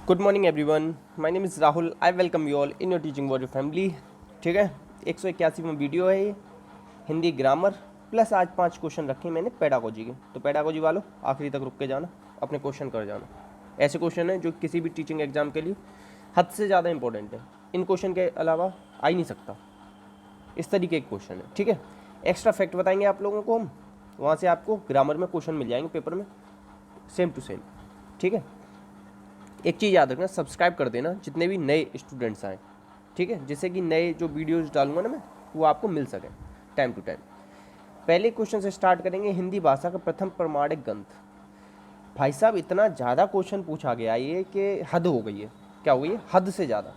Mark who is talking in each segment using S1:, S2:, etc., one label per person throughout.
S1: Good morning everyone, my name is Rahul. I welcome you all in your teaching warrior family. ठीक है, 181वां video है ये, Hindi grammar plus आज 5 question रखे मैंने पेडागोजी के। तो पेडागोजी वालों आखिरी तक रुक के जाना, अपने क्वेश्चन कर जाना। ऐसे क्वेश्चन हैं जो किसी भी टीचिंग एग्जाम के लिए हद से ज़्यादा इंपॉर्टेंट है। इन क्वेश्चन के अलावा आ ही नहीं सकता, इस तरीके के क्वेश्चन है। ठीक है, एक्स्ट्रा फैक्ट बताएंगे आप लोगों को हम, वहाँ से आपको ग्रामर में क्वेश्चन मिल जाएंगे पेपर में सेम टू सेम। ठीक है, एक चीज़ याद रखना, सब्सक्राइब कर देना जितने भी नए स्टूडेंट्स आए। ठीक है, जिससे कि नए जो वीडियोस डालूंगा ना मैं, वो आपको मिल सके टाइम टू टाइम। पहले क्वेश्चन से स्टार्ट करेंगे, हिंदी भाषा का प्रथम प्रमाणिक ग्रंथ। भाई साहब इतना ज़्यादा क्वेश्चन पूछा गया ये कि हद हो गई है। क्या हो गई है? हद से ज़्यादा।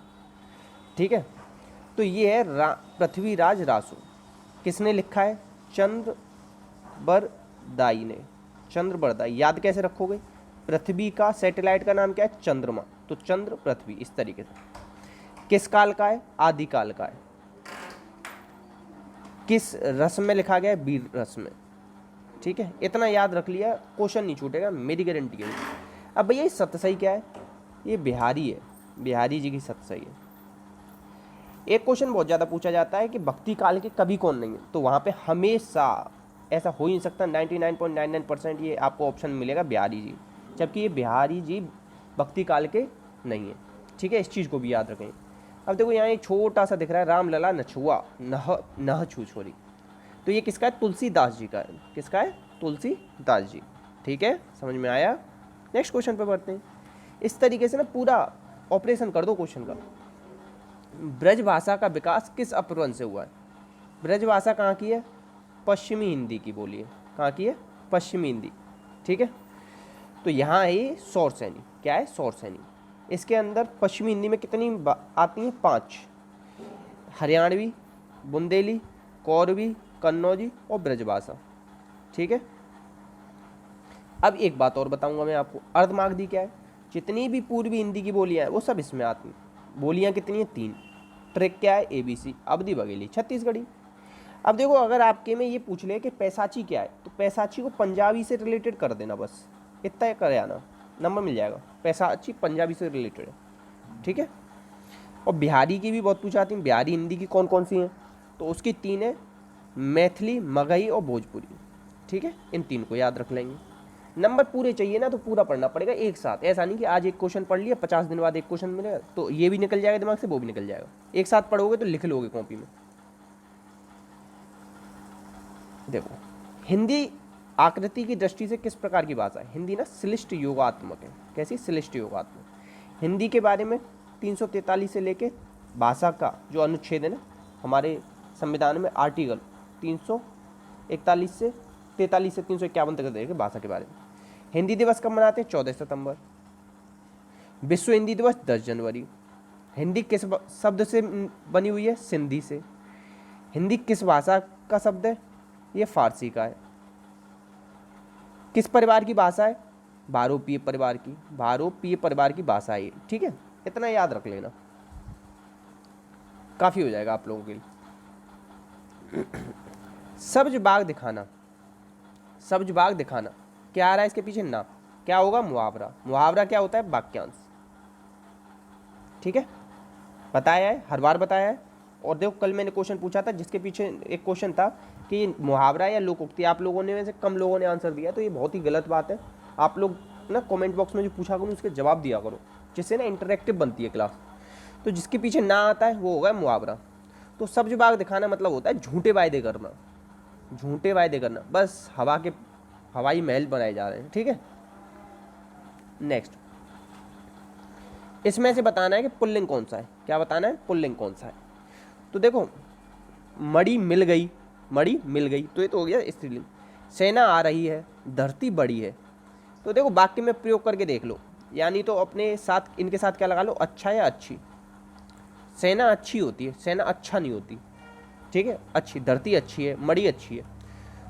S1: ठीक है, तो ये है पृथ्वीराज रासो। किसने लिखा है? चंद्रबरदाई ने। चंद्रबरदाई याद कैसे रखोगे? पृथ्वी का सैटेलाइट का नाम क्या है? चंद्रमा। तो चंद्र पृथ्वी, इस तरीके से। किस काल का है? आदि काल का है। किस रस में लिखा गया है? वीर रस में। ठीक है, इतना याद रख लिया, क्वेश्चन नहीं छूटेगा, मेरी गारंटी है। अब भैया ये सतसई क्या है? ये बिहारी है, बिहारी जी की सतसई है। एक क्वेश्चन बहुत ज़्यादा पूछा जाता है कि भक्ति काल के कवि कौन नहीं है, तो वहाँ पे हमेशा ऐसा हो ही नहीं सकता, 99.99% ये आपको ऑप्शन मिलेगा बिहारी जी, जबकि ये बिहारी जी भक्ति काल के नहीं है। ठीक है, इस चीज़ को भी याद रखें। अब देखो यहाँ एक छोटा सा दिख रहा है, राम लला नछुआ नह छू छोरी, तो ये किसका है? तुलसीदास जी का है। किसका है? तुलसीदास जी। ठीक है, समझ में आया? नेक्स्ट क्वेश्चन पे बढ़ते हैं। इस तरीके से ना पूरा ऑपरेशन कर दो क्वेश्चन का। ब्रज भाषा का विकास किस अपभ्रंश से हुआ है? ब्रज भाषा कहाँ की है? पश्चिमी हिंदी की बोली है। कहाँ की है? पश्चिमी हिंदी। ठीक है, तो यहाँ है ये सौरसैनी। क्या है? सौरसैनी। इसके अंदर पश्चिमी हिंदी में कितनी आती हैं? 5। हरियाणवी, बुंदेली, कौरवी, कन्नौजी और ब्रजभाषा। ठीक है, अब एक बात और बताऊंगा मैं आपको, अर्धमागधी क्या है? जितनी भी पूर्वी हिंदी की बोलियां हैं वो सब इसमें आती हैं। बोलियां कितनी हैं? 3। ट्रिक क्या है? ABC, अवधी, बघेली, छत्तीसगढ़ी। अब देखो, अगर आपके में ये पूछ ले कि पैसाची क्या है, तो पैसाची को पंजाबी से रिलेटेड कर देना, बस इतना कर आना, नंबर मिल जाएगा। पैसाची पंजाबी से रिलेटेड है। ठीक है, और बिहारी की भी बहुत पूछ आती है। बिहारी हिंदी की कौन कौन सी हैं? तो उसकी 3 है, मैथिली, मगही और भोजपुरी। ठीक है, इन 3 को याद रख लेंगे। नंबर पूरे चाहिए ना तो पूरा पढ़ना पड़ेगा एक साथ। ऐसा नहीं कि आज एक क्वेश्चन पढ़ लिया, 50 दिन बाद एक क्वेश्चन मिलेगा, तो ये भी निकल जाएगा दिमाग से, वो भी निकल जाएगा। एक साथ पढ़ोगे तो लिख लोगे कॉपी में। देखो, हिंदी आकृति की दृष्टि से किस प्रकार की भाषा है? हिंदी ना श्लिष्ट योगात्मक है। कैसी? श्लिष्ट योगात्मक। हिंदी के बारे में 343 से लेके भाषा का जो अनुच्छेद है ना हमारे संविधान में, आर्टिकल 341 से 43 से 351 तक देखे भाषा के बारे में। हिंदी दिवस कब मनाते हैं? 14 सितंबर। विश्व हिंदी दिवस 10 जनवरी। हिंदी किस शब्द से बनी हुई है? सिंधी से। हिंदी किस भाषा का शब्द है? ये फारसी का है। किस परिवार की भाषा है? भारोपीय परिवार की। भारोपीय परिवार की भाषा है। ठीक है, इतना याद रख लेना, काफी हो जाएगा आप लोगों के लिए। सब्ज बाग दिखाना। सब्ज बाग दिखाना क्या आ रहा है इसके पीछे? ना क्या होगा? मुहावरा। मुहावरा क्या होता है? वाक्यांश। ठीक है, बताया है, हर बार बताया है। और देखो, कल मैंने क्वेश्चन पूछा था जिसके पीछे एक क्वेश्चन था कि मुहावरा या लोकोक्ति, आप लोगों ने वैसे कम लोगों ने आंसर दिया, तो ये बहुत ही गलत बात है। आप लोग ना कमेंट बॉक्स में जो पूछा करो उसके जवाब दिया करो, जिससे ना इंटरेक्टिव बनती है क्लास। तो जिसके पीछे ना आता है वो होगा मुहावरा। तो सब्ज बाग दिखाना मतलब होता है झूठे वायदे करना। झूठे वायदे करना, बस हवाई महल बनाए जा रहे हैं। ठीक है, नेक्स्ट, इसमें से बताना है कि पुल्लिंग कौन सा है। क्या बताना है? पुल्लिंग कौन सा है। तो देखो, मड़ी मिल गई, मड़ी मिल गई, तो ये तो हो गया स्त्रीलिंग। सेना आ रही है, धरती बड़ी है। तो देखो, वाक्य में प्रयोग करके देख लो, यानी तो अपने साथ इनके साथ क्या लगा लो? अच्छा या अच्छी। सेना अच्छी होती है, सेना अच्छा नहीं होती। ठीक है, अच्छी। धरती अच्छी है, मड़ी अच्छी है।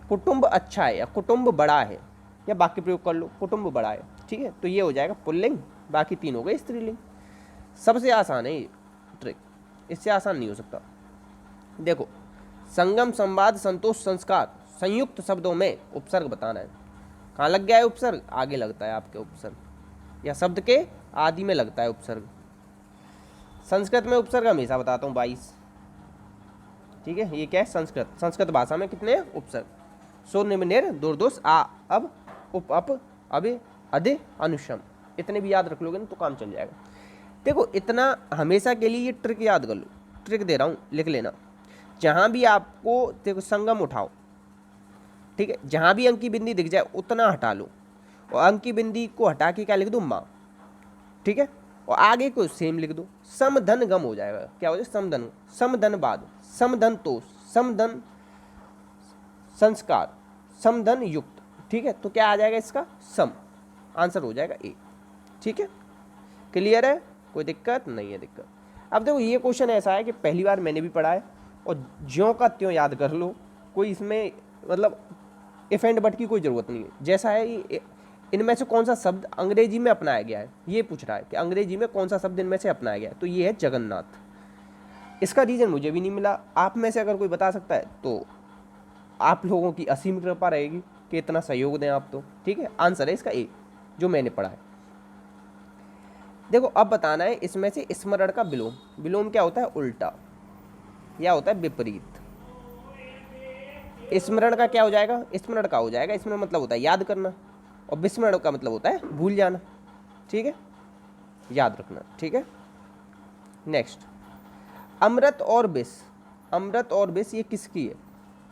S1: कुटुंब अच्छा है या कुटुंब बड़ा है, या वाक्य प्रयोग कर लो, कुटुंब बड़ा है। ठीक है, तो ये हो जाएगा पुल्लिंग, बाकी 3 हो गए स्त्रीलिंग। सबसे आसान है ये ट्रिक, इससे आसान नहीं हो सकता। देखो, संगम, संवाद, संतोष, संस्कार, संयुक्त शब्दों में उपसर्ग बताना है। कहाँ लग गया है उपसर्ग? आगे लगता है आपके उपसर्ग। या शब्द के आदि में लगता है उपसर्ग। संस्कृत में उपसर्ग हमेशा बताता हूँ 22, ठीक है। ये क्या है? संस्कृत। संस्कृत भाषा में कितने हैं उपसर्ग? सो निम्नेर दुर्दोष आ अब उप अप अबे अदे अनुशम। इतने भी याद रख लोगे ना तो काम चल जाएगा। देखो इतना हमेशा के लिए ये ट्रिक याद कर लो, ट्रिक दे रहा हूँ, लिख लेना। जहाँ भी आपको देखो संगम उठाओ, ठीक है, जहाँ भी अंकी बिंदी दिख जाए उतना हटा लो, और अंकी बिंदी को हटा के क्या लिख दो? माँ, ठीक है, और आगे को सेम लिख दो। समधन गम हो जाएगा। क्या हो जाए? समधन, समधन बाद, समधन तोष, समधन संस्कार, समधन युक्त, ठीक है। तो क्या आ जाएगा इसका? सम। आंसर हो जाएगा ए, ठीक है। क्लियर है? कोई दिक्कत नहीं है? दिक्कत अब देखो ये क्वेश्चन ऐसा है कि पहली बार मैंने भी पढ़ा है और ज्यों का त्यों याद कर लो, कोई इसमें मतलब इफ एंड बट की कोई ज़रूरत नहीं है। जैसा है इनमें से कौन सा शब्द अंग्रेजी में अपनाया गया है, ये पूछ रहा है कि अंग्रेजी में कौन सा शब्द इनमें से अपनाया गया है, तो ये है जगन्नाथ। इसका रीज़न मुझे भी नहीं मिला। आप में से अगर कोई बता सकता है तो आप लोगों की असीम कृपा रहेगी कि इतना सहयोग दें आप, तो ठीक है। आंसर है इसका ए, जो मैंने पढ़ा है। देखो अब बताना है इसमें से स्मरण का विलोम। विलोम क्या होता है? उल्टा या होता है विपरीत। स्मरण का क्या हो जाएगा? स्मरण का हो जाएगा, स्मरण मतलब होता है याद करना, और विस्मरण का मतलब होता है भूल जाना, ठीक है, याद रखना, ठीक है। नेक्स्ट, अमृत और विष। अमृत और विष ये किसकी है?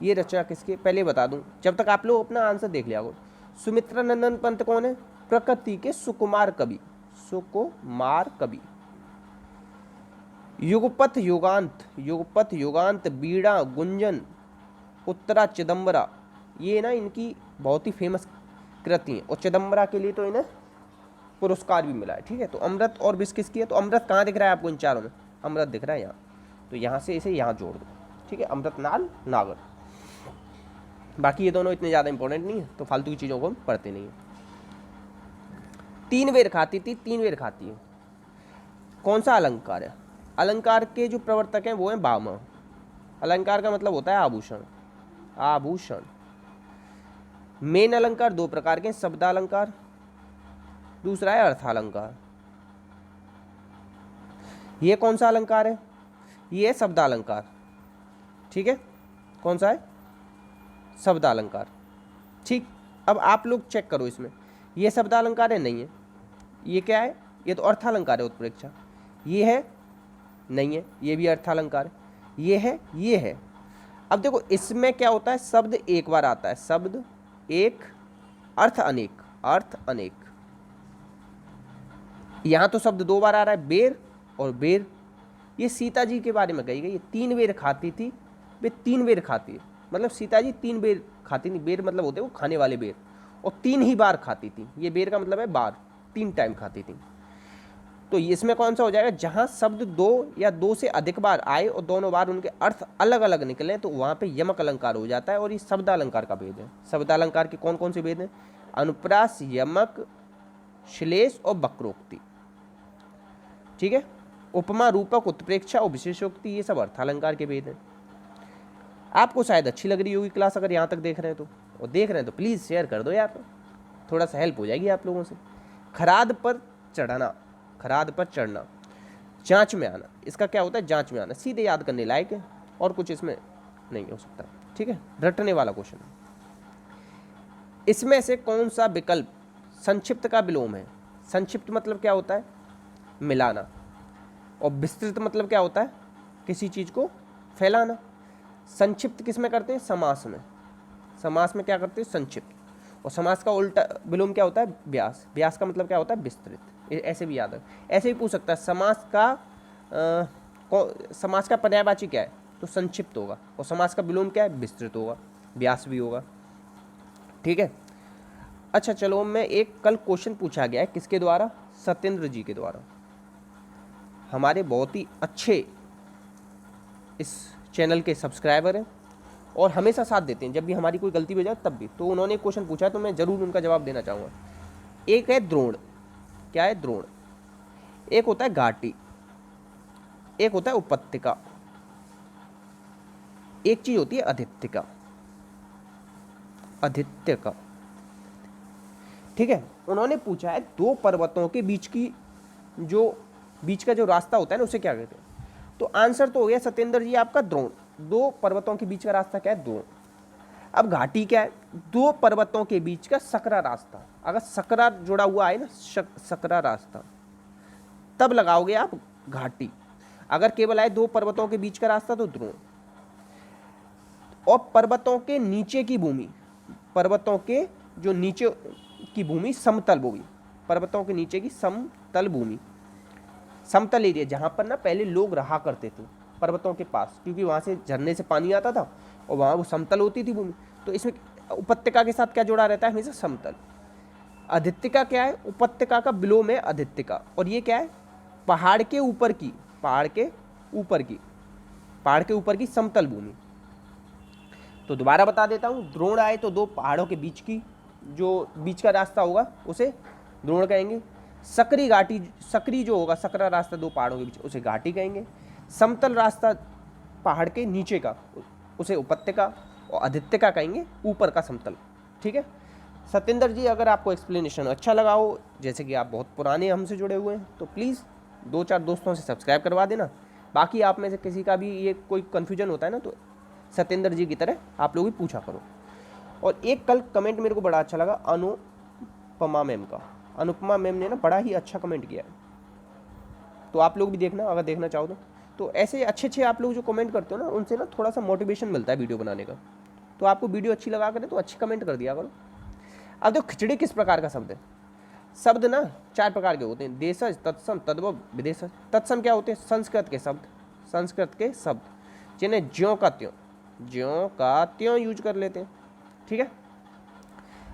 S1: ये रचना किसकी है? पहले बता दूं जब तक आप लोग अपना आंसर देख लिया। सुमित्रा नंदन पंत कौन है? प्रकृति के सुकुमार कवि, सुकुमार कवि। युगपथ युगांत, युगपथ युगांत, बीड़ा गुंजन, उत्तरा चिदम्बरा, ये ना इनकी बहुत ही फेमस कृति है, और चिदम्बरा के लिए तो इन्हें पुरस्कार भी मिला है, ठीक है। तो अमृत और विष किसकी है? तो अमृत कहाँ दिख रहा है आपको? इन चारों में अमृत दिख रहा है, यहाँ, तो यहाँ से इसे यहाँ जोड़ दो, ठीक है। अमृत नाल नागर। बाकी ये दोनों इतने ज़्यादा इंपॉर्टेंट नहीं है, तो फालतू की चीज़ों को हम पढ़ते नहीं है। 3 बेर खाती थी, 3 बेर खाती है, कौन सा अलंकार है? अलंकार के जो प्रवर्तक हैं वो हैं भामह। अलंकार का मतलब होता है आभूषण, आभूषण। मेन अलंकार 2 प्रकार के, शब्दालंकार, दूसरा है अर्थालंकार। ये कौन सा अलंकार है? ये है शब्दालंकार, ठीक है। कौन सा है? शब्दालंकार, ठीक। अब आप लोग चेक करो इसमें, ये शब्दालंकार है? नहीं है। ये क्या है? ये तो अर्थालंकार है, उत्प्रेक्षा। ये है? नहीं है। ये भी अर्थालंकार है। ये है? ये है। अब देखो इसमें क्या होता है? शब्द एक बार आता है, शब्द एक, अर्थ अनेक, अर्थ अनेक। यहां तो शब्द 2 बार आ रहा है, बेर और बेर। ये सीता जी के बारे में कही गई है, 3 बेर खाती थी, वे 3 बेर खाती है, मतलब सीता जी 3 बेर खाती थी। बेर मतलब होते हैं वो खाने वाले बेर, और 3 ही बार खाती थी। ये बेर का मतलब है बार, 3 टाइम खाती थी। तो इसमें कौन सा हो जाएगा? जहां शब्द 2 या 2 से अधिक बार आए और दोनों बार उनके अर्थ अलग अलग निकले, तो वहां पे यमक अलंकार हो जाता है, और ये शब्दालंकार का भेद है। शब्दालंकार के कौन कौन से भेद हैं? अनुप्रास, यमक, श्लेष और वक्रोक्ति, ठीक है। उपमा, रूपक, उत्प्रेक्षा और विशेषोक्ति, ये सब अर्थालंकार के भेद हैं। आपको शायद अच्छी लग रही होगी क्लास, अगर यहाँ तक देख रहे हैं तो, और देख रहे हैं तो प्लीज़ शेयर कर दो यार, थोड़ा सा हेल्प हो जाएगी आप लोगों से। खराद पर चढ़ना, खराद पर चढ़ना, जांच में आना, इसका क्या होता है? जांच में आना। सीधे याद करने लायक है, और कुछ इसमें नहीं हो सकता, ठीक है। रटने वाला क्वेश्चन है। इसमें से कौन सा विकल्प संक्षिप्त का विलोम है? संक्षिप्त मतलब क्या होता है? मिलाना, और विस्तृत मतलब क्या होता है? किसी चीज़ को फैलाना। संक्षिप्त किस में करते हैं? समास में। समास में क्या करते हैं? संक्षिप्त। और समास का उल्टा विलोम क्या होता है? व्यास। व्यास का मतलब क्या होता है? विस्तृत। ऐसे भी याद है, ऐसे भी पूछ सकता है। समास का पर्यायवाची क्या है? तो संक्षिप्त होगा, और समास का विलोम क्या है? विस्तृत होगा, व्यास भी होगा, ठीक है। अच्छा चलो, मैं एक कल क्वेश्चन पूछा गया है, किसके द्वारा? सत्येंद्र जी के द्वारा। हमारे बहुत ही अच्छे इस चैनल के सब्सक्राइबर हैं, और हमेशा साथ देते हैं जब भी हमारी कोई गलती हो जाए तब भी। तो उन्होंने क्वेश्चन पूछा, तो मैं ज़रूर उनका जवाब देना चाहूँगा। एक है द्रोण, क्या है? द्रोण। एक होता है घाटी, एक होता है उपत्यका, एक चीज होती है अधित्यका, अधित्यका। ठीक है, उन्होंने पूछा है दो पर्वतों के बीच का जो रास्ता होता है ना उसे क्या कहते हैं। तो आंसर तो हो गया सत्येंद्र जी आपका द्रोण। दो पर्वतों के बीच का रास्ता क्या है, द्रोण। अब घाटी क्या है, दो पर्वतों के बीच का सकरा रास्ता। अगर सकरा जुड़ा हुआ है ना, सकरा रास्ता, तब लगाओगे आप घाटी। अगर केवल आए दो पर्वतों के बीच का रास्ता तो द्रोण। और पर्वतों के नीचे की भूमि, पर्वतों के जो नीचे की भूमि समतल भूमि, पर्वतों के नीचे की समतल भूमि, समतल एरिया जहां पर ना पहले लोग रहा करते थे पर्वतों के पास, क्योंकि वहां से झरने से पानी आता था और वहां वो समतल होती थी भूमि। तो इसमें उपत्यका के साथ क्या जुड़ा रहता है, हमेशा समतल। अधित्यका क्या है, उपत्यका का विलोम है अधित्यका। और ये क्या है, पहाड़ के ऊपर की, पहाड़ के ऊपर की समतल भूमि। तो दोबारा बता देता हूँ, द्रोण आए तो दो पहाड़ों के बीच की जो बीच का रास्ता होगा उसे द्रोण कहेंगे। सकरी घाटी, सकरी जो होगा, सकरा रास्ता दो पहाड़ों के बीच, उसे घाटी कहेंगे। समतल रास्ता पहाड़ के नीचे का, उसे उपत्यका। और अधित्यका कहेंगे ऊपर का समतल। ठीक है सत्येंद्र जी, अगर आपको एक्सप्लेनेशन अच्छा लगा हो, जैसे कि आप बहुत पुराने हमसे जुड़े हुए हैं, तो प्लीज़ 2-4 दोस्तों से सब्सक्राइब करवा देना। बाकी आप में से किसी का भी ये कोई कन्फ्यूजन होता है ना, तो सत्येंद्र जी की तरह आप लोग भी पूछा करो। और एक कल कमेंट मेरे को बड़ा अच्छा लगा अनुपमा मैम का। अनुपमा मैम ने ना बड़ा ही अच्छा कमेंट किया है, तो आप लोग भी देखना अगर देखना चाहो तो ऐसे अच्छे आप लोग जो कमेंट करते हो ना, उनसे ना थोड़ा सा मोटिवेशन मिलता है वीडियो बनाने का। तो आपको वीडियो अच्छी लगा करे तो अच्छी कमेंट कर दिया करो। अब देखो खिचड़ी किस प्रकार का शब्द है। शब्द ना 4 प्रकार के होते हैं, देशज, तत्सम, तद्भव, विदेशज। तत्सम क्या होते हैं, संस्कृत के शब्द जिन्हें ज्यों का त्यों यूज कर लेते हैं। ठीक है,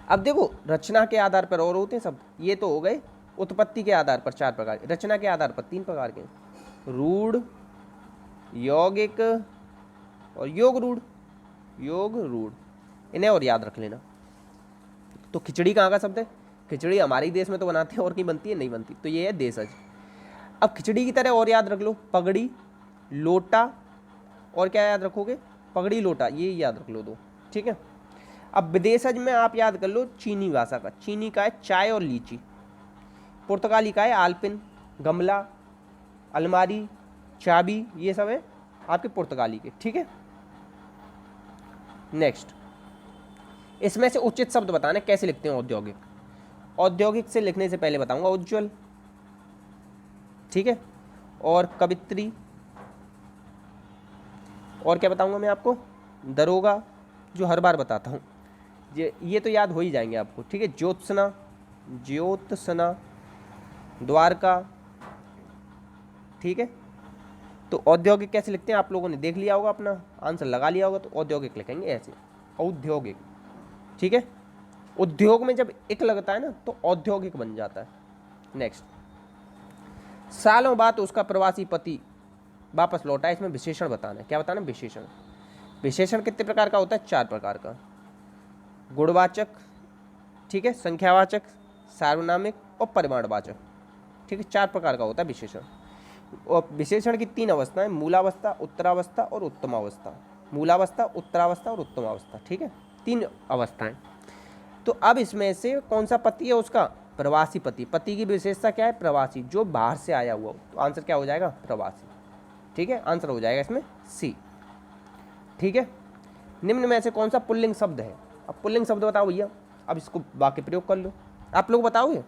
S1: अब देखो रचना के आधार पर और होते हैं शब्द। ये तो हो गए उत्पत्ति के आधार पर 4 प्रकार, रचना के आधार पर 3 प्रकार के, रूढ़, यौगिक और योग रूढ़। इन्हें और याद रख लेना। तो खिचड़ी कहाँ का शब्द है, खिचड़ी हमारे ही देश में तो बनाते हैं, और कहीं बनती है नहीं बनती, तो ये है देशज। अब खिचड़ी की तरह और याद रख लो, पगड़ी, लोटा, और क्या याद रखोगे, पगड़ी लोटा, ये याद रख लो 2। ठीक है, अब विदेशज में आप याद कर लो चीनी भाषा का। चीनी का है चाय और लीची। पुर्तगाली का है आलपिन, गमला, अलमारी, चाबी, ये सब है आपके पुर्तगाली के। ठीक है, नेक्स्ट, इसमें से उचित शब्द बताना कैसे लिखते हैं औद्योगिक। औद्योगिक से लिखने से पहले बताऊंगा उज्ज्वल, ठीक है, और कवित्री, और क्या बताऊंगा मैं आपको, दरोगा, जो हर बार बताता हूँ, ये तो याद हो ही जाएंगे आपको। ठीक है, ज्योत्सना, द्वारका। ठीक है, तो औद्योगिक कैसे लिखते हैं आप लोगों ने देख लिया होगा, अपना आंसर लगा लिया होगा। तो औद्योगिक लिखेंगे ऐसे, औद्योगिक। ठीक है, उद्योग में जब एक लगता है ना तो औद्योगिक बन जाता है। नेक्स्ट, सालों बाद उसका प्रवासी पति वापस लौटा है। इसमें विशेषण बताना है। क्या बताना है, विशेषण। विशेषण कितने प्रकार का होता है, 4 प्रकार का। गुणवाचक, ठीक है, संख्यावाचक, सार्वनामिक और परिमाणवाचक। ठीक है, 4 प्रकार का होता है विशेषण। और विशेषण की 3 अवस्थाएं, मूलावस्था, उत्तरावस्था और उत्तमावस्था। मूलावस्था, उत्तरावस्था और उत्तमावस्था। ठीक है, 3 अवस्थाएं। तो अब इसमें से कौन सा पति है उसका, प्रवासी पति। पति की विशेषता क्या है, प्रवासी, जो बाहर से आया हुआ हो। तो आंसर क्या हो जाएगा, प्रवासी। ठीक है, आंसर हो जाएगा इसमें सी। ठीक है, निम्न में से कौन सा पुल्लिंग शब्द है। अब पुल्लिंग शब्द बताओ भैया, अब इसको वाक्य प्रयोग कर लो। आप लोग बताओगे,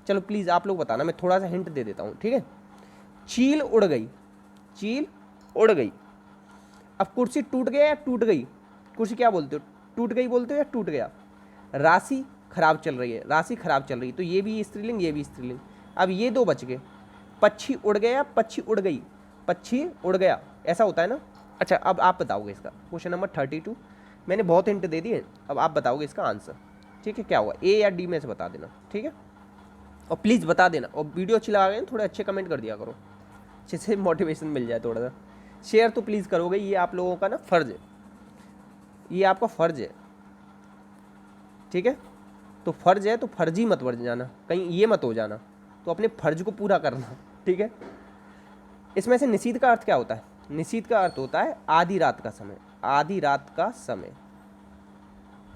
S1: चलो प्लीज़ आप लोग बताना, मैं थोड़ा सा हिंट दे देता हूँ। ठीक है, चील उड़ गई, चील उड़ गई। अब कुर्सी टूट गया या टूट गई, कुर्सी क्या बोलते हो, टूट गई बोलते हो या टूट गया। राशि खराब चल रही है, राशि खराब चल रही है, तो ये भी स्त्रीलिंग, ये भी स्त्रीलिंग। अब ये 2 बच गए, पक्षी उड़ गया, पक्षी उड़ गई, पक्षी उड़ गया, ऐसा होता है ना। अच्छा, अब आप बताओगे इसका, क्वेश्चन नंबर 32। मैंने बहुत हिंट दे दिए, अब आप बताओगे इसका आंसर। ठीक है, क्या हुआ, ए या डी में से बता देना। ठीक है, और प्लीज़ बता देना, और वीडियो अच्छी लगा गई थोड़े अच्छे कमेंट कर दिया करो, जिससे मोटिवेशन मिल जाए थोड़ा सा। शेयर तो प्लीज़ करोगे, ये आप लोगों का ना फ़र्ज़ है, ये आपका फ़र्ज़ है। ठीक है, तो फ़र्ज़ है तो फर्जी मत बन जाना, कहीं ये मत हो जाना, तो अपने फ़र्ज को पूरा करना। ठीक है, इसमें से निशीथ का अर्थ क्या होता है, निशीथ का अर्थ होता है आधी रात का समय, आधी रात का समय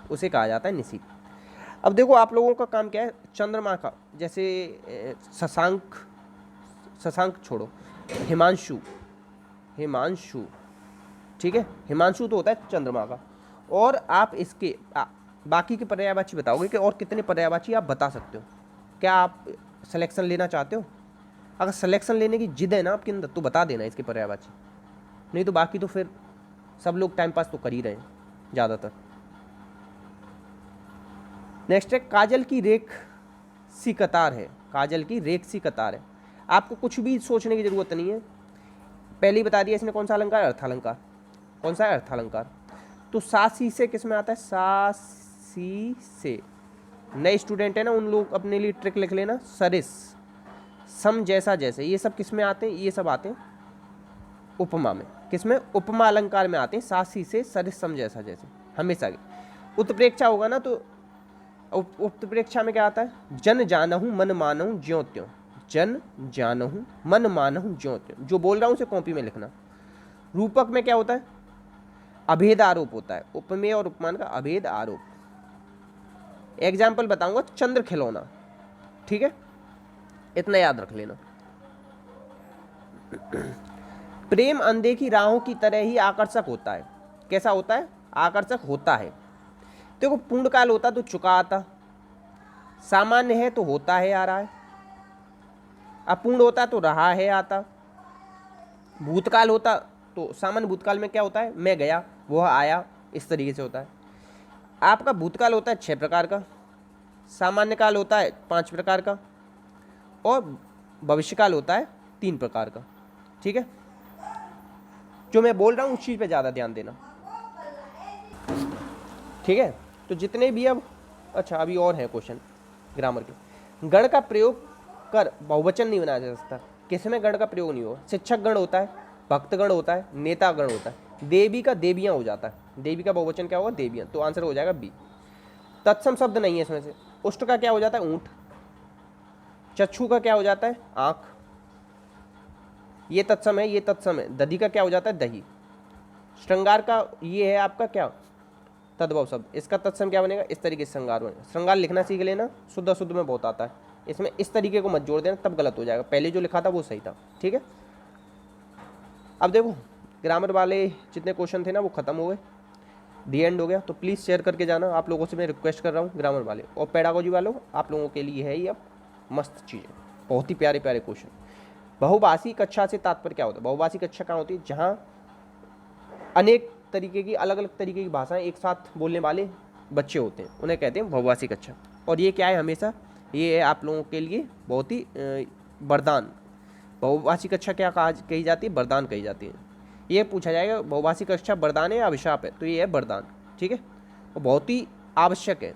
S1: उसे कहा जाता है निशीथ। अब देखो आप लोगों का काम क्या है, चंद्रमा का, जैसे शशांक छोड़ो, हिमांशु, ठीक है, हिमांशु तो होता है चंद्रमा का। और आप इसके बाकी के पर्यायवाची बताओगे कि और कितने पर्यायवाची आप बता सकते हो। क्या आप सिलेक्शन लेना चाहते हो? अगर सिलेक्शन लेने की जिद है ना आपके अंदर तो बता देना इसके पर्यायवाची, नहीं तो बाकी तो फिर सब लोग टाइम पास तो कर ही रहे हैं ज़्यादातर। नेक्स्ट है काजल की रेख सी कतार है, काजल की रेख सी कतार है। आपको कुछ भी सोचने की जरूरत नहीं है, पहले ही बता दिया इसने कौन सा अलंकार, अर्थालंकार। कौन सा है? अर्थालंकार। तो सा सी से किस में आता है? सा सी से। नए स्टूडेंट है ना, उन लोग अपने लिए ट्रिक लिख लेना, सरिस, सम, जैसा, जैसे, ये सब किस में आते हैं? ये सब आते हैं उपमा में। किस में? उपमा अलंकार में आते हैं। सा सी से, सरिस, सम, जैसा, जैसे, हमेशा उत्प्रेक्षा होगा ना तो उत्प्रेक्षा में क्या आता है? जन जानहूँ मन मानहूँ ज्यों त्यों, जन जानहूँ मन मानहूँ ज्यों त्यों। जो बोल रहा हूँ उसे कॉपी में लिखना। रूपक में क्या होता है? अभेद आरोप होता है, उपमेय और उपमान का अभेद आरोप। एग्जाम्पल बताऊंगा, चंद्र खिलौना, ठीक है, इतना याद रख लेना। प्रेम अंधे की राहों की तरह ही आकर्षक होता है। कैसा होता है? आकर्षक होता है। देखो पूर्णकाल होता तो चुका आता, सामान्य है तो होता है आ रहा है, अपूर्ण होता तो रहा है आता, भूतकाल होता तो सामान्य भूतकाल में क्या होता है? मैं गया, वह आया, इस तरीके से होता है। आपका भूतकाल होता है 6 प्रकार का, सामान्य काल होता है 5 प्रकार का, और भविष्यकाल होता है 3 प्रकार का। ठीक है, जो मैं बोल रहा हूँ उस चीज़ पे ज़्यादा ध्यान देना। ठीक है, तो जितने भी अब अच्छा अभी और है क्वेश्चन ग्रामर के। गण का प्रयोग कर बहुवचन नहीं बनाया जा सकता। किस में गण का प्रयोग नहीं होगा? शिक्षक गण होता है, भक्तगण होता है, नेता गण होता है। देवी का देवियाँ हो जाता है, देवी का बहुवचन क्या होगा? देवियाँ, तो आंसर हो जाएगा बी। तत्सम शब्द नहीं है इसमें से। उष्ट का क्या हो जाता है? ऊँट। चक्षु का क्या हो जाता है? आँख। ये तत्सम है, ये तत्सम है। दधी का क्या हो जाता है? दही। श्रृंगार का ये है आपका क्या? तद्भव शब्द। इसका तत्सम क्या बनेगा? इस तरीके से श्रृंगार बनेगा। श्रृंगार लिखना सीख लेना, शुद्ध अशुद्ध में बहुत आता है। इसमें इस तरीके को मत जोड़ देना, तब गलत हो जाएगा। पहले जो लिखा था वो सही था। ठीक है, अब देखो ग्रामर वाले जितने क्वेश्चन थे ना वो खत्म हो गए, दी एंड हो गया। तो प्लीज़ शेयर करके जाना, आप लोगों से मैं रिक्वेस्ट कर रहा हूँ ग्रामर वाले और पेडागोजी वालों, आप लोगों के लिए है ये अब मस्त चीज़ें, बहुत ही प्यारे प्यारे क्वेश्चन। बहुभाषी कक्षा से तात्पर्य क्या होता है? बहुभाषी कक्षा कहाँ होती है? जहाँ अनेक तरीके की, अलग अलग तरीके की भाषाएं एक साथ बोलने वाले बच्चे होते हैं, उन्हें कहते हैं बहुभाषी कक्षा। और ये क्या है? हमेशा ये है आप लोगों के लिए बहुत ही वरदान। बहुभाषी कक्षा क्या कही जाती है? वरदान कही जाती है। ये पूछा जाएगा बहुभाषी कक्षा वरदान है या अभिशाप है, तो ये है वरदान। ठीक है, वो बहुत ही आवश्यक है।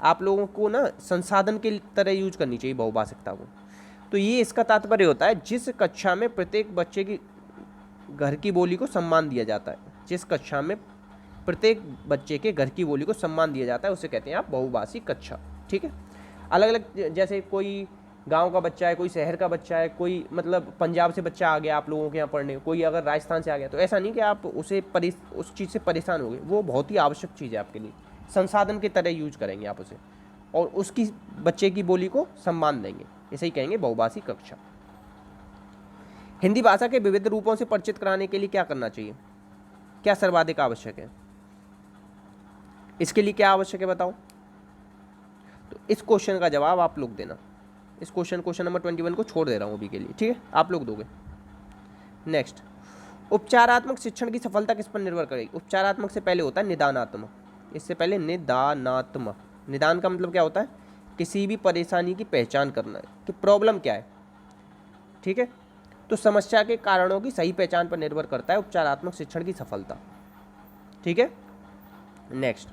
S1: आप लोगों को ना संसाधन के तरह यूज करनी चाहिए बहुभाषिकता को। तो ये इसका तात्पर्य होता है जिस कक्षा में प्रत्येक बच्चे की घर की बोली को सम्मान दिया जाता है। जिस कक्षा में प्रत्येक बच्चे के घर की बोली को सम्मान दिया जाता है उसे कहते हैं आप बहुभाषी कक्षा। ठीक है, अलग अलग, जैसे कोई गांव का बच्चा है, कोई शहर का बच्चा है, कोई मतलब पंजाब से बच्चा आ गया आप लोगों के यहाँ पढ़ने, कोई अगर राजस्थान से आ गया, तो ऐसा नहीं कि आप उसे उस चीज़ से परेशान हो गए। वो बहुत ही आवश्यक चीज़ है आपके लिए, संसाधन की तरह यूज करेंगे आप उसे, और उसकी बच्चे की बोली को सम्मान देंगे, इसे ही कहेंगे बहुभाषी कक्षा। हिंदी भाषा के विविध रूपों से परिचित कराने के लिए क्या करना चाहिए? क्या सर्वाधिक आवश्यक है? इसके लिए क्या आवश्यक है बताओ? तो इस क्वेश्चन का जवाब आप लोग देना। इस क्वेश्चन नंबर 21 को छोड़ दे रहा हूँ अभी के लिए, ठीक है, आप लोग दोगे। नेक्स्ट, उपचारात्मक शिक्षण की सफलता किस पर निर्भर करेगी? उपचारात्मक से पहले होता है निदानात्मक, इससे पहले निदानात्मक। निदान का मतलब क्या होता है? किसी भी परेशानी की पहचान करना है कि प्रॉब्लम क्या है। ठीक है, तो समस्या के कारणों की सही पहचान पर निर्भर करता है उपचारात्मक शिक्षण की सफलता। ठीक है, नेक्स्ट,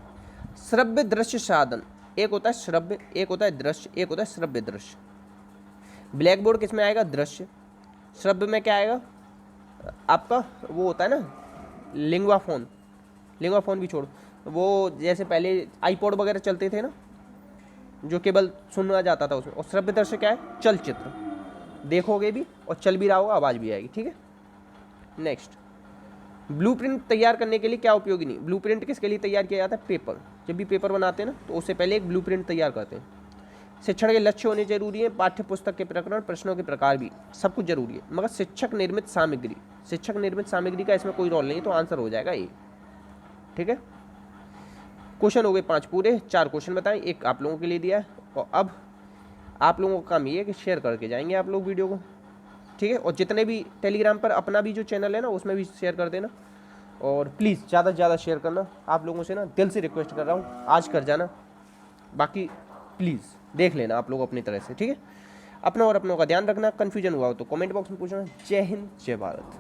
S1: श्रव्य दृश्य साधन। एक होता है श्रव्य, एक होता है दृश्य, एक होता है श्रव्य दृश्य। ब्लैक बोर्ड किस में आएगा? दृश्य। श्रव्य में क्या आएगा आपका? वो होता है ना लिंग्वाफोन। लिंग्वाफोन भी छोड़ो, वो जैसे पहले आईपॉड वगैरह चलते थे ना, जो केवल सुना जाता था उसमें। और श्रव्य दृश्य क्या है? चलचित्र, देखोगे भी और चल भी रहा होगा, आवाज़ भी आएगी। ठीक है, नेक्स्ट, ब्लूप्रिंट तैयार करने के लिए क्या उपयोगी नहीं? ब्लूप्रिंट किसके लिए तैयार किया जाता है? पेपर। जब भी पेपर बनाते हैं ना तो उससे पहले एक ब्लूप्रिंट तैयार करते हैं। शिक्षण के लक्ष्य होने जरूरी है, पाठ्य पुस्तक के प्रकरण, प्रश्नों के प्रकार भी, सब कुछ जरूरी है, मगर शिक्षक निर्मित सामग्री का इसमें कोई रोल नहीं है, तो आंसर हो जाएगा ए। ठीक है, क्वेश्चन हो गए 5 पूरे, 4 क्वेश्चन बताएं, एक आप लोगों के लिए दिया है। और अब आप लोगों का काम ये है कि शेयर करके जाएंगे आप लोग वीडियो को, ठीक है। और जितने भी टेलीग्राम पर अपना भी जो चैनल है ना उसमें भी शेयर कर देना, और प्लीज़ ज़्यादा से ज़्यादा शेयर करना। आप लोगों से ना दिल से रिक्वेस्ट कर रहा हूँ, आज कर जाना, बाकी प्लीज़ देख लेना आप लोग अपनी तरह से, ठीक है। अपना और अपनों का ध्यान रखना, कन्फ्यूजन हुआ हो तो कमेंट बॉक्स में पूछना। जय हिंद, जय भारत।